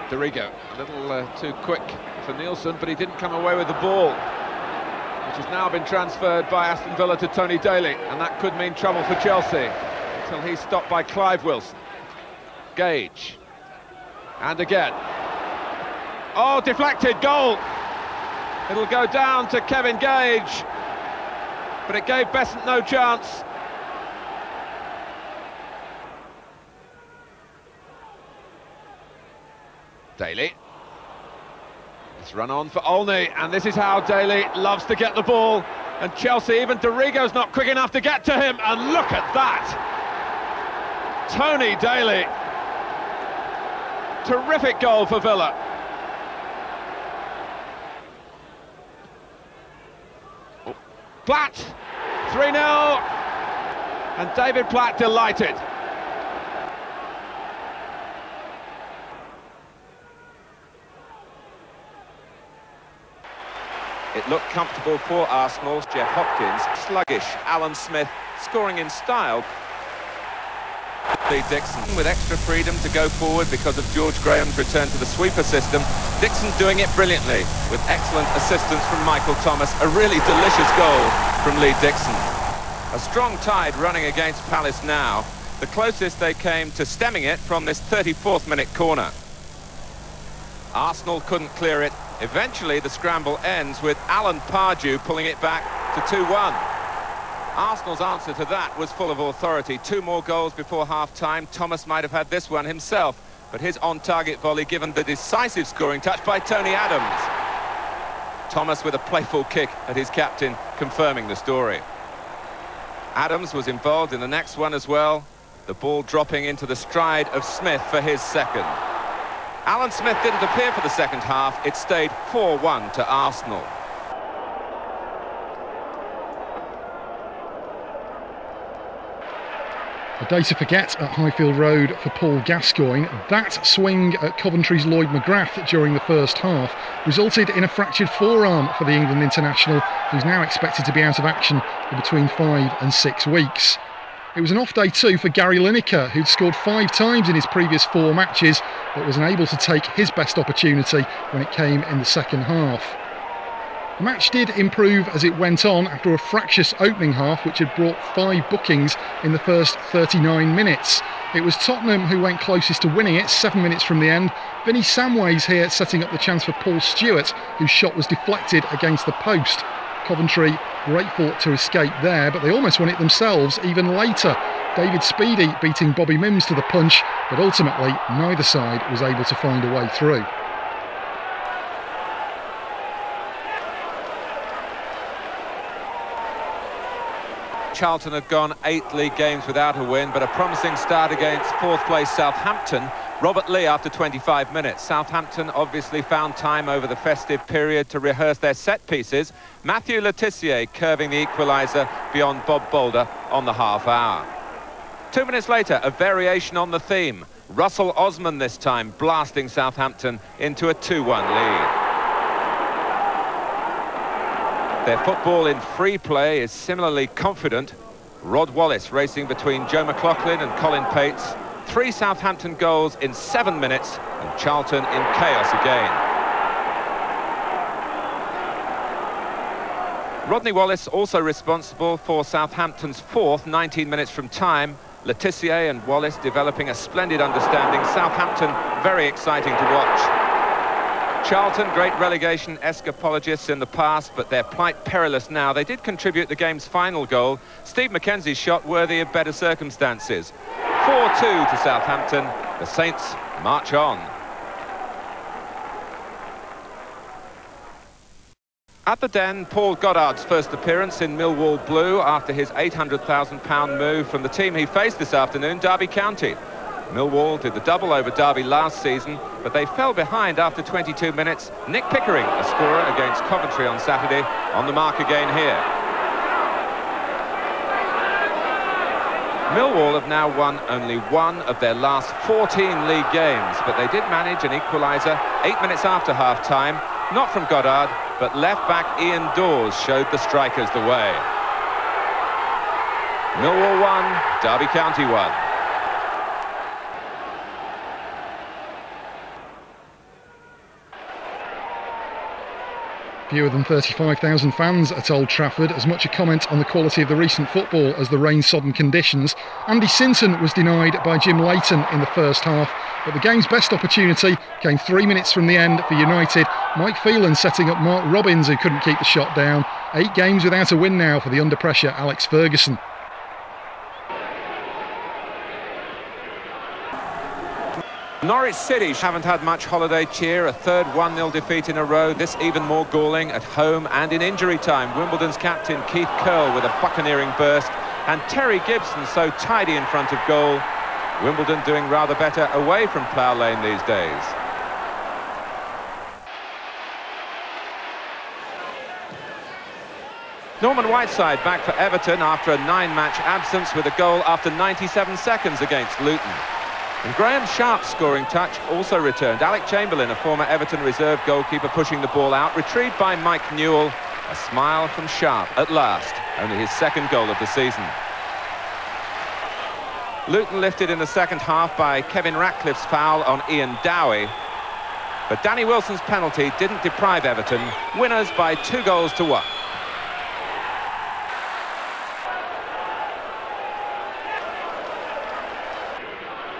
Dorigo, a little too quick for Nielsen, but he didn't come away with the ball, which has now been transferred by Aston Villa to Tony Daly, and that could mean trouble for Chelsea until he's stopped by Clive Wilson. Gage, and again. Oh, deflected, goal! It'll go down to Kevin Gage, but it gave Besant no chance. Daly. It's run on for Olney, and this is how Daly loves to get the ball. And Chelsea, even Dorigo's not quick enough to get to him, and look at that! Tony Daly. Terrific goal for Villa. Platt, 3-0, and David Platt delighted. It looked comfortable for Arsenal's Jeff Hopkins, sluggish Alan Smith scoring in style. Lee Dixon with extra freedom to go forward because of George Graham's return to the sweeper system. Dixon doing it brilliantly with excellent assistance from Michael Thomas. A really delicious goal from Lee Dixon. A strong tide running against Palace now. The closest they came to stemming it from this 34th minute corner. Arsenal couldn't clear it. Eventually the scramble ends with Alan Pardew pulling it back to 2-1. Arsenal's answer to that was full of authority. 2 more goals before half-time. Thomas might have had this one himself, but his on-target volley given the decisive scoring touch by Tony Adams. Thomas with a playful kick at his captain, confirming the story. Adams was involved in the next one as well, the ball dropping into the stride of Smith for his second. Alan Smith didn't appear for the second half. It stayed 4-1 to Arsenal. A day to forget at Highfield Road for Paul Gascoigne. That swing at Coventry's Lloyd McGrath during the first half resulted in a fractured forearm for the England international, who's now expected to be out of action for between 5 and 6 weeks. It was an off day too for Gary Lineker, who'd scored 5 times in his previous 4 matches, but was unable to take his best opportunity when it came in the second half. The match did improve as it went on after a fractious opening half which had brought 5 bookings in the first 39 minutes. It was Tottenham who went closest to winning it 7 minutes from the end. Vinnie Samways here setting up the chance for Paul Stewart, whose shot was deflected against the post. Coventry grateful to escape there, but they almost won it themselves even later. David Speedy beating Bobby Mims to the punch, but ultimately neither side was able to find a way through. Charlton had gone 8 league games without a win, but a promising start against 4th place Southampton. Robert Lee after 25 minutes. Southampton obviously found time over the festive period to rehearse their set pieces. Matthew Le Tissier curving the equaliser beyond Bob Boulder on the half hour. 2 minutes later, a variation on the theme. Russell Osman this time blasting Southampton into a 2-1 lead. Their football in free play is similarly confident. Rod Wallace racing between Joe McLaughlin and Colin Pates. 3 Southampton goals in 7 minutes, and Charlton in chaos again. Rodney Wallace also responsible for Southampton's 4th 19 minutes from time. Le Tissier and Wallace developing a splendid understanding. Southampton very exciting to watch. Charlton, great relegation-esque apologists in the past, but their plight perilous now. They did contribute the game's final goal. Steve McKenzie's shot worthy of better circumstances. 4-2 to Southampton. The Saints march on. At the Den, Paul Goddard's first appearance in Millwall blue after his £800,000 move from the team he faced this afternoon, Derby County. Millwall did the double over Derby last season, but they fell behind after 22 minutes. Nick Pickering, a scorer against Coventry on Saturday, on the mark again here. Millwall have now won only 1 of their last 14 league games, but they did manage an equaliser 8 minutes after half-time, not from Goddard, but left-back Ian Dawes showed the strikers the way. Millwall 1, Derby County 1. Fewer than 35,000 fans at Old Trafford, as much a comment on the quality of the recent football as the rain-sodden conditions. Andy Sinton was denied by Jim Leighton in the first half, but the game's best opportunity came 3 minutes from the end for United. Mike Phelan setting up Mark Robbins, who couldn't keep the shot down. 8 games without a win now for the under-pressure Alex Ferguson. Norwich City haven't had much holiday cheer, a third 1-0 defeat in a row, this even more galling at home and in injury time. Wimbledon's captain Keith Curle with a buccaneering burst, and Terry Gibson so tidy in front of goal. Wimbledon doing rather better away from Plough Lane these days. Norman Whiteside back for Everton after a 9-match absence with a goal after 97 seconds against Luton. And Graham Sharp's scoring touch also returned. Alec Chamberlain, a former Everton reserve goalkeeper, pushing the ball out, retrieved by Mike Newell. A smile from Sharp at last, only his second goal of the season. Luton lifted in the second half by Kevin Ratcliffe's foul on Ian Dowie. But Danny Wilson's penalty didn't deprive Everton, winners by 2-1.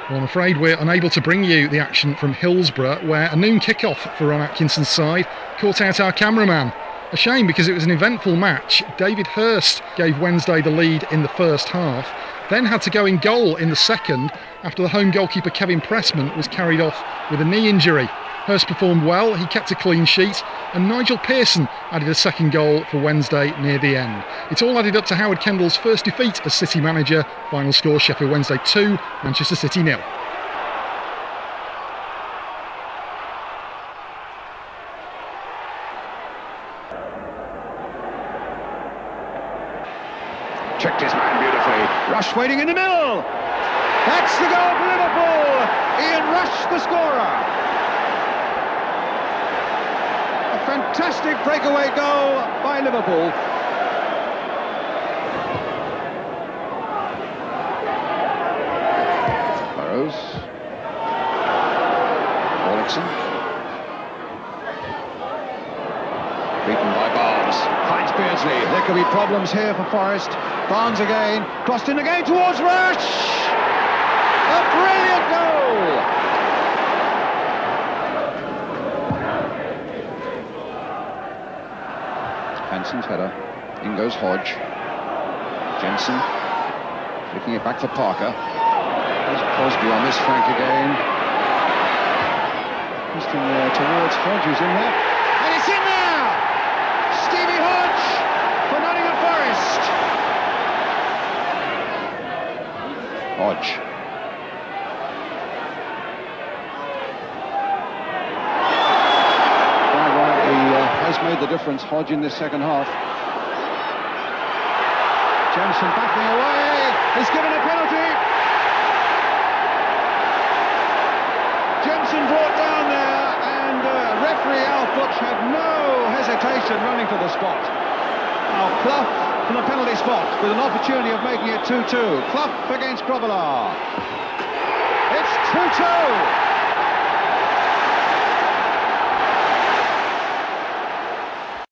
Well, I'm afraid we're unable to bring you the action from Hillsborough, where a noon kick-off for Ron Atkinson's side caught out our cameraman. A shame, because it was an eventful match. David Hurst gave Wednesday the lead in the first half, then had to go in goal in the second after the home goalkeeper Kevin Pressman was carried off with a knee injury. Hurst performed well, he kept a clean sheet, and Nigel Pearson added a second goal for Wednesday near the end. It all added up to Howard Kendall's first defeat as City manager. Final score: Sheffield Wednesday 2, Manchester City 0. Checked his man beautifully. Rush waiting in the middle. That's the goal for Liverpool. Ian Rush, the scorer. A fantastic breakaway goal by Liverpool. Burrows. Orlickson. Beaten by Barnes. Finds Beardsley. There could be problems here for Forest. Barnes again. Crossed in again towards Rush. A brilliant goal. Hanson's header. In goes Hodge. Jensen. Flicking it back for Parker. There's Crosby on this flank again. Twisting there towards Hodge, who's in there. And it's in there! Stevie Hodge for Nottingham Forest. Hodge. He has made the difference, Hodge, in this second half. Jensen backing away. He's given a penalty. Jensen brought down there, and referee Al Butch had no hesitation running to the spot. Now Clough from the penalty spot with an opportunity of making it 2-2. Clough against Grobbelaar. It's 2-2.